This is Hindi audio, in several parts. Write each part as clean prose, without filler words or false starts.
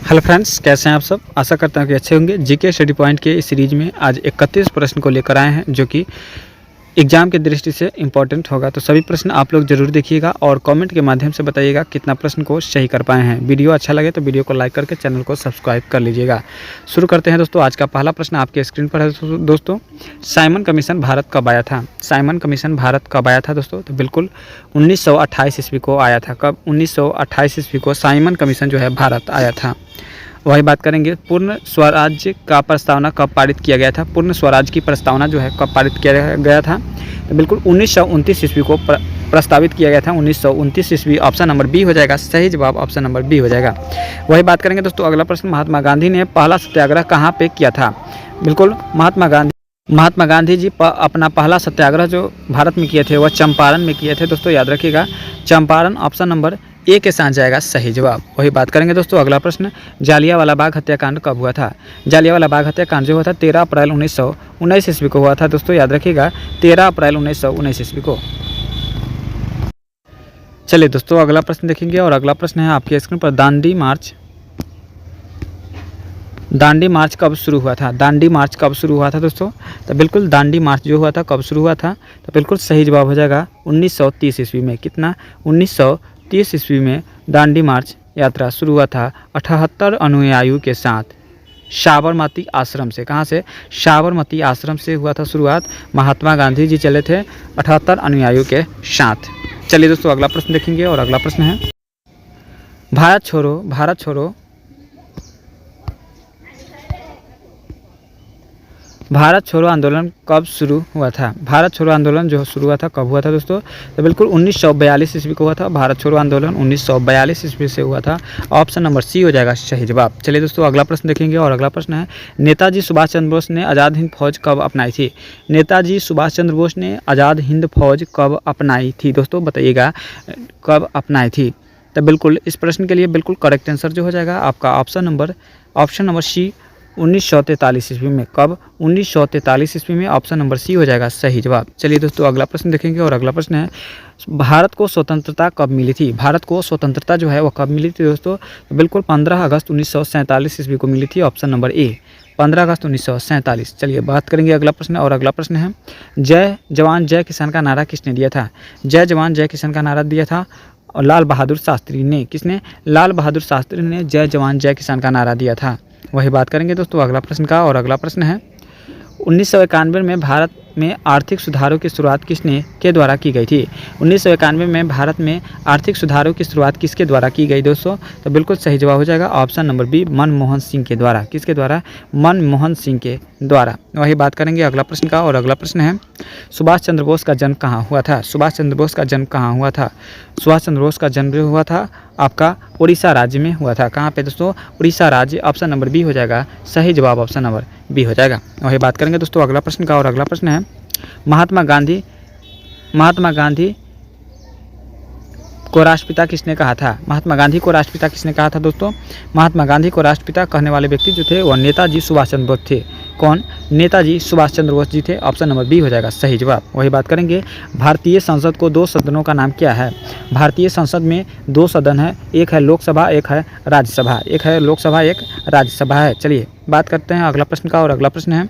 हेलो फ्रेंड्स, कैसे हैं आप सब। आशा करता हूं कि अच्छे होंगे। जीके स्टडी पॉइंट के इस सीरीज में आज 31 प्रश्न को लेकर आए हैं जो कि एग्जाम की दृष्टि से इंपॉर्टेंट होगा। तो सभी प्रश्न आप लोग जरूर देखिएगा और कमेंट के माध्यम से बताइएगा कितना प्रश्न को सही कर पाए हैं। वीडियो अच्छा लगे तो वीडियो को लाइक करके चैनल को सब्सक्राइब कर लीजिएगा। शुरू करते हैं दोस्तों। आज का पहला प्रश्न आपके स्क्रीन पर है दोस्तों। साइमन कमीशन भारत कब आया था? साइमन कमीशन भारत कब आया था दोस्तों? तो बिल्कुल 1928 ईस्वी को आया था। कब? 1928 ईस्वी को साइमन कमीशन जो है भारत आया था। वही बात करेंगे पूर्ण स्वराज्य का प्रस्तावना कब पारित किया गया था? पूर्ण स्वराज की प्रस्तावना जो है कब पारित किया गया था? तो बिल्कुल 1929 ईस्वी को प्रस्तावित किया गया था। 1929 ईस्वी। ऑप्शन नंबर बी हो जाएगा सही जवाब। ऑप्शन नंबर बी हो जाएगा। वही बात करेंगे दोस्तों। अगला प्रश्न, महात्मा गांधी ने पहला सत्याग्रह कहाँ पे किया था? बिल्कुल महात्मा गांधी जी अपना पहला सत्याग्रह जो भारत में किए थे वह चंपारण में किए थे दोस्तों, याद रखिएगा चंपारण। ऑप्शन नंबर ए के साथ जाएगा सही जवाब। वही बात करेंगे दोस्तों। अगला प्रश्न, जालियांवाला बाग हत्याकांड कब हुआ था? जालियांवाला बाग हत्याकांड जो हुआ था 13 अप्रैल 1919 ईस्वी को हुआ था दोस्तों, याद रखिएगा 13 अप्रैल 1919 ईस्वी को। चलिए दोस्तों अगला प्रश्न देखेंगे और अगला प्रश्न है आपके स्क्रीन पर। दांडी मार्च कब शुरू हुआ था? दांडी मार्च कब शुरू हुआ था दोस्तों? तो बिल्कुल दांडी मार्च जो हुआ था कब शुरू हुआ था? तो बिल्कुल सही जवाब हो जाएगा 1930 ईस्वी में। कितना? 1930 ईस्वी में दांडी मार्च यात्रा शुरू हुआ था 78 अनुयायियों के साथ साबरमती आश्रम से। कहाँ से? साबरमती आश्रम से हुआ था शुरुआत। महात्मा गांधी जी चले थे 78 अनुयायियों के साथ। चलिए दोस्तों अगला प्रश्न देखेंगे और अगला प्रश्न है भारत छोड़ो आंदोलन कब शुरू हुआ था? भारत छोड़ो आंदोलन जो शुरू हुआ था कब हुआ था दोस्तों? तो बिल्कुल 1942 ईस्वी को हुआ था। भारत छोड़ो आंदोलन 1942 ईस्वी से हुआ था। ऑप्शन नंबर सी हो जाएगा सही जवाब। चलिए दोस्तों अगला प्रश्न देखेंगे और अगला प्रश्न है नेताजी सुभाष चंद्र बोस ने आज़ाद हिंद फौज कब अपनाई थी? नेताजी सुभाष चंद्र बोस ने आज़ाद हिंद फौज कब अपनाई थी दोस्तों, बताइएगा कब अपनाई थी? तो बिल्कुल इस प्रश्न के लिए बिल्कुल करेक्ट आंसर जो हो जाएगा आपका ऑप्शन नंबर सी 1943 ईस्वी में। कब? 1943 ईस्वी में। ऑप्शन नंबर सी हो जाएगा सही जवाब। चलिए दोस्तों अगला प्रश्न देखेंगे और अगला प्रश्न है भारत को स्वतंत्रता कब मिली थी? भारत को स्वतंत्रता जो है वह कब मिली थी दोस्तों? तो बिल्कुल 15 अगस्त 1947 ईस्वी को मिली थी। ऑप्शन नंबर ए 15 अगस्त 1947। चलिए बात करेंगे अगला प्रश्न और अगला प्रश्न है जय जवान जय किसान का नारा किसने दिया था? जय जवान जय किसान का नारा दिया था और लाल बहादुर शास्त्री ने। किसने? लाल बहादुर शास्त्री ने जय जवान जय किसान का नारा दिया था। वही बात करेंगे दोस्तों अगला प्रश्न का और अगला प्रश्न है 1991 में भारत में आर्थिक सुधारों की शुरुआत के द्वारा की गई थी? 1991 में भारत में आर्थिक सुधारों की शुरुआत किसके द्वारा की गई दोस्तों? तो बिल्कुल सही जवाब हो जाएगा option number B Manmohan Singh के द्वारा। किसके द्वारा? मनमोहन सिंह के द्वारा। वही बात करेंगे अगला प्रश्न का और अगला प्रश्न है सुभाष चंद्र बोस का जन्म कहाँ हुआ था? सुभाष चंद्र बोस का जन्म कहाँ हुआ था? सुभाष चंद्र बोस का जन्म हुआ था आपका उड़ीसा राज्य में हुआ था। कहाँ पे दोस्तों? उड़ीसा राज्य। ऑप्शन नंबर बी हो जाएगा सही जवाब। ऑप्शन नंबर बी हो जाएगा। वही बात करेंगे दोस्तों अगला प्रश्न का और अगला प्रश्न है महात्मा गांधी को राष्ट्रपिता किसने कहा था? महात्मा गांधी को राष्ट्रपिता किसने कहा था दोस्तों? महात्मा गांधी को राष्ट्रपिता कहने वाले व्यक्ति जो थे वह नेताजी सुभाष चंद्र बोस थे। कौन? नेताजी सुभाष चंद्र बोस जी थे। ऑप्शन नंबर बी हो जाएगा सही जवाब। वही बात करेंगे भारतीय संसद को 2 सदनों का नाम क्या है? भारतीय संसद में 2 सदन है, एक है लोकसभा एक है राज्यसभा। एक है लोकसभा एक राज्यसभा है। चलिए बात करते हैं अगला प्रश्न का और अगला प्रश्न है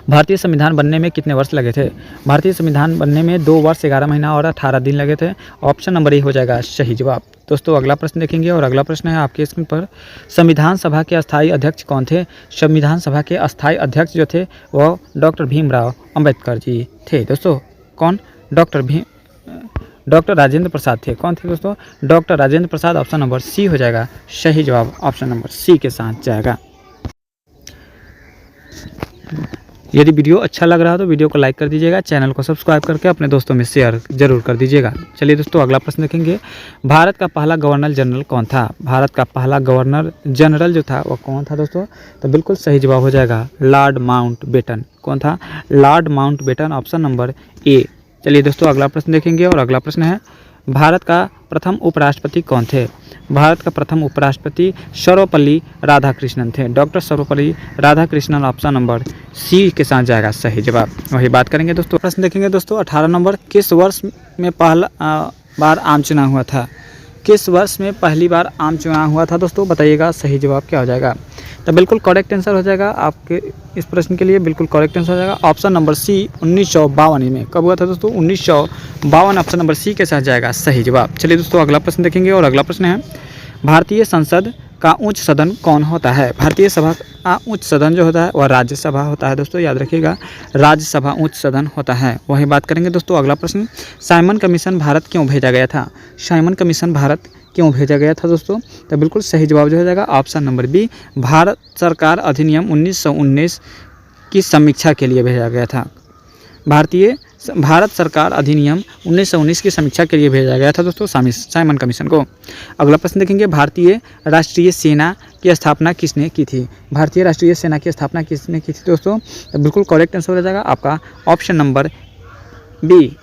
भारतीय संविधान बनने में कितने वर्ष लगे थे? भारतीय संविधान बनने में 2 वर्ष 11 महीना और 18 दिन लगे थे। ऑप्शन नंबर ए हो जाएगा सही जवाब। दोस्तों अगला प्रश्न देखेंगे और अगला प्रश्न है आपके स्क्रीन पर संविधान सभा के अस्थायी अध्यक्ष कौन थे? संविधान सभा के अस्थायी अध्यक्ष जो थे वह डॉक्टर भीमराव अम्बेडकर जी थे दोस्तों। कौन? डॉक्टर राजेंद्र प्रसाद थे। कौन थे दोस्तों? Doctor Rajendra Prasad. Option number सी हो जाएगा सही जवाब। ऑप्शन नंबर सी के साथ जाएगा। यदि वीडियो अच्छा लग रहा हो तो वीडियो को लाइक कर दीजिएगा, चैनल को सब्सक्राइब करके अपने दोस्तों में शेयर जरूर कर दीजिएगा। चलिए दोस्तों अगला प्रश्न देखेंगे भारत का पहला गवर्नर जनरल कौन था? भारत का पहला गवर्नर जनरल जो था वह कौन था दोस्तों? तो बिल्कुल सही जवाब हो जाएगा लॉर्ड माउंटबेटन। कौन था? Lord Mountbatten. Option number A. चलिए दोस्तों अगला प्रश्न देखेंगे और अगला प्रश्न है भारत का प्रथम उपराष्ट्रपति कौन थे? भारत का प्रथम उपराष्ट्रपति सर्वपल्ली राधाकृष्णन थे। Doctor Sarvepalli Radhakrishnan. Option number C के साथ जाएगा सही जवाब। वही बात करेंगे दोस्तों। प्रश्न देखेंगे दोस्तों 18 नंबर किस वर्ष में पहला बार आम चुनाव हुआ था? किस वर्ष में पहली बार आम चुनाव हुआ था दोस्तों, बताइएगा सही जवाब क्या हो जाएगा। तो बिल्कुल करेक्ट आंसर हो जाएगा आपके इस प्रश्न के लिए, बिल्कुल करेक्ट आंसर हो जाएगा ऑप्शन नंबर सी 1952 में। कब हुआ था दोस्तों, 1952, ऑप्शन नंबर सी के साथ जाएगा सही जवाब। चलिए दोस्तों अगला प्रश्न देखेंगे, और अगला प्रश्न है भारतीय संसद का उच्च सदन कौन होता है। भारतीय सभा का उच्च सदन जो होता है वह राज्यसभा होता है दोस्तों, याद रखिएगा राज्यसभा उच्च सदन होता है। वही बात करेंगे दोस्तों अगला प्रश्न, साइमन कमीशन भारत क्यों भेजा गया था। साइमन कमीशन भारत क्यों भेजा गया था दोस्तों, तो बिल्कुल सही जवाब जो हो जाएगा ऑप्शन नंबर बी, भारत सरकार अधिनियम 1919 की समीक्षा के लिए भेजा गया था। भारत सरकार अधिनियम 1919 की समीक्षा के लिए भेजा गया था दोस्तों साइमन कमीशन को। अगला प्रश्न देखेंगे, भारतीय राष्ट्रीय सेना की स्थापना किसने की थी। भारतीय राष्ट्रीय सेना की स्थापना किसने की थी दोस्तों, तो बिल्कुल करेक्ट आंसर हो जाएगा आपका option number B,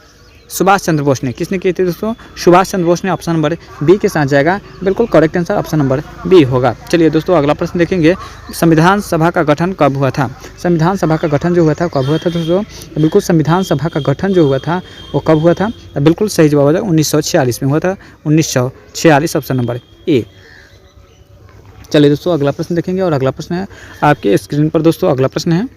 Subhash Chandra Bose ने। किसने की थी दोस्तों, सुभाष चंद्र बोस ने, ऑप्शन नंबर बी के साथ जाएगा, बिल्कुल correct answer option number B होगा। चलिए दोस्तों अगला प्रश्न देखेंगे, संविधान सभा का गठन कब हुआ था। संविधान सभा का गठन जो हुआ था कब हुआ था दोस्तों, बिल्कुल संविधान सभा का गठन जो हुआ था वो कब हुआ था, बिल्कुल सही जवाब हो जाएगा 1946 में हुआ था, 1946 ऑप्शन नंबर ए। चलिए दोस्तों अगला प्रश्न देखेंगे, और अगला प्रश्न है आपके स्क्रीन पर दोस्तों। अगला प्रश्न है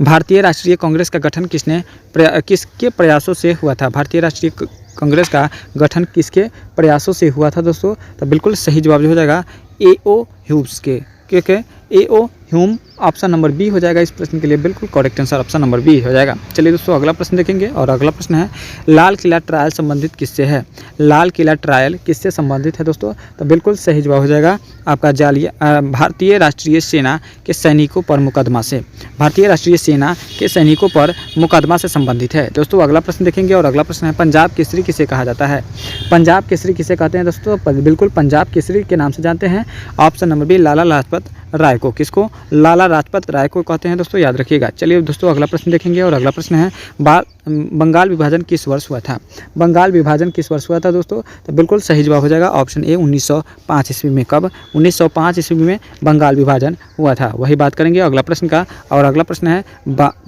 भारतीय राष्ट्रीय कांग्रेस का गठन किसके प्रयासों से हुआ था। भारतीय राष्ट्रीय कांग्रेस का गठन किसके प्रयासों से हुआ था दोस्तों, तो बिल्कुल सही जवाब जो हो जाएगा A.O. ह्यूम्स के, क्योंकि A.O. Hume option number B हो जाएगा इस प्रश्न के लिए, बिल्कुल correct answer option number B हो जाएगा। चलिए दोस्तों अगला प्रश्न देखेंगे, और अगला प्रश्न है लाल किला ट्रायल संबंधित किससे है। लाल किला ट्रायल किससे संबंधित है दोस्तों, तो बिल्कुल सही जवाब हो जाएगा आपका भारतीय राष्ट्रीय सेना के सैनिकों पर मुकदमा से। भारतीय राष्ट्रीय सेना के सैनिकों पर मुकदमा से संबंधित है दोस्तों। अगला प्रश्न देखेंगे, और अगला प्रश्न है पंजाब केसरी किसे कहा जाता है। पंजाब केसरी किसे कहते हैं दोस्तों, बिल्कुल पंजाब केसरी के नाम से जानते हैं, option number B, Lala Lajpat Rai को। किसको, लाला लाजपत राय को कहते हैं दोस्तों, याद रखिएगा। चलिए दोस्तों अगला प्रश्न देखेंगे, और अगला प्रश्न है बंगाल विभाजन किस वर्ष हुआ था। बंगाल विभाजन किस वर्ष हुआ था दोस्तों, तो बिल्कुल सही जवाब हो जाएगा ऑप्शन ए 1905 ईस्वी में। कब, 1905 ईस्वी में बंगाल विभाजन हुआ था। वही बात करेंगे अगला प्रश्न का, और अगला प्रश्न है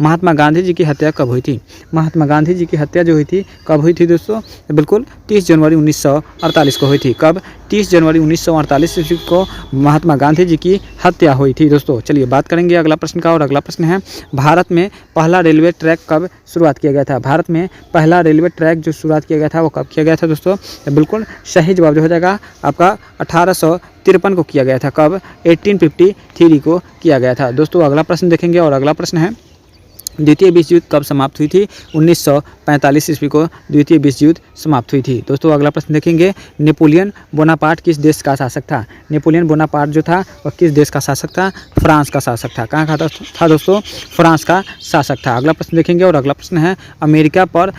महात्मा गांधी जी की हत्या कब हुई थी। महात्मा गांधी जी की हत्या जो हुई थी कब हुई थी दोस्तों, तो बिल्कुल 30 जनवरी 1948 को हुई थी। कब, 30 जनवरी 1948 ईस्वी को महात्मा गांधी जी की हत्या हुई थी दोस्तों। चलिए बात करेंगे अगला प्रश्न का, और अगला प्रश्न है भारत में पहला रेलवे ट्रैक कब शुरुआत किया गया था। भारत में पहला रेलवे ट्रैक जो शुरुआत किया गया था वो कब किया गया था दोस्तों, तो बिल्कुल सही जवाब जो हो जाएगा आपका 1853 को किया गया था। कब, 1853 को किया गया था दोस्तों। अगला प्रश्न देखेंगे, और अगला प्रश्न है द्वितीय विश्व युद्ध कब समाप्त हुई थी। 1945 ईस्वी को द्वितीय विश्व युद्ध समाप्त हुई थी दोस्तों। अगला प्रश्न देखेंगे, नेपोलियन बोनापार्ट किस देश का शासक था। नेपोलियन बोनापार्ट जो था वह किस देश का शासक था, फ्रांस का शासक था। कहाँ का था दोस्तों, फ्रांस का शासक था। अगला प्रश्न देखेंगे, और अगला प्रश्न है अमेरिका पर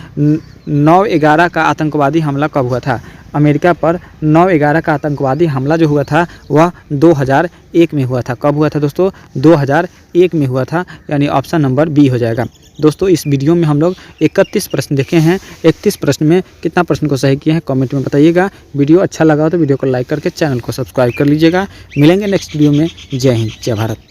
9/11 का आतंकवादी हमला कब हुआ था। अमेरिका पर 9/11 का आतंकवादी हमला जो हुआ था वह 2001 में हुआ था। कब हुआ था दोस्तों, 2001 में हुआ था, यानी ऑप्शन नंबर बी हो जाएगा। दोस्तों इस वीडियो में हम लोग 31 प्रश्न देखे हैं। 31 प्रश्न में कितना प्रश्न को सही किए हैं कमेंट में बताइएगा। वीडियो अच्छा लगा हो तो वीडियो को लाइक करके चैनल को सब्सक्राइब कर लीजिएगा। मिलेंगे नेक्स्ट वीडियो में। जय हिंद, जय भारत।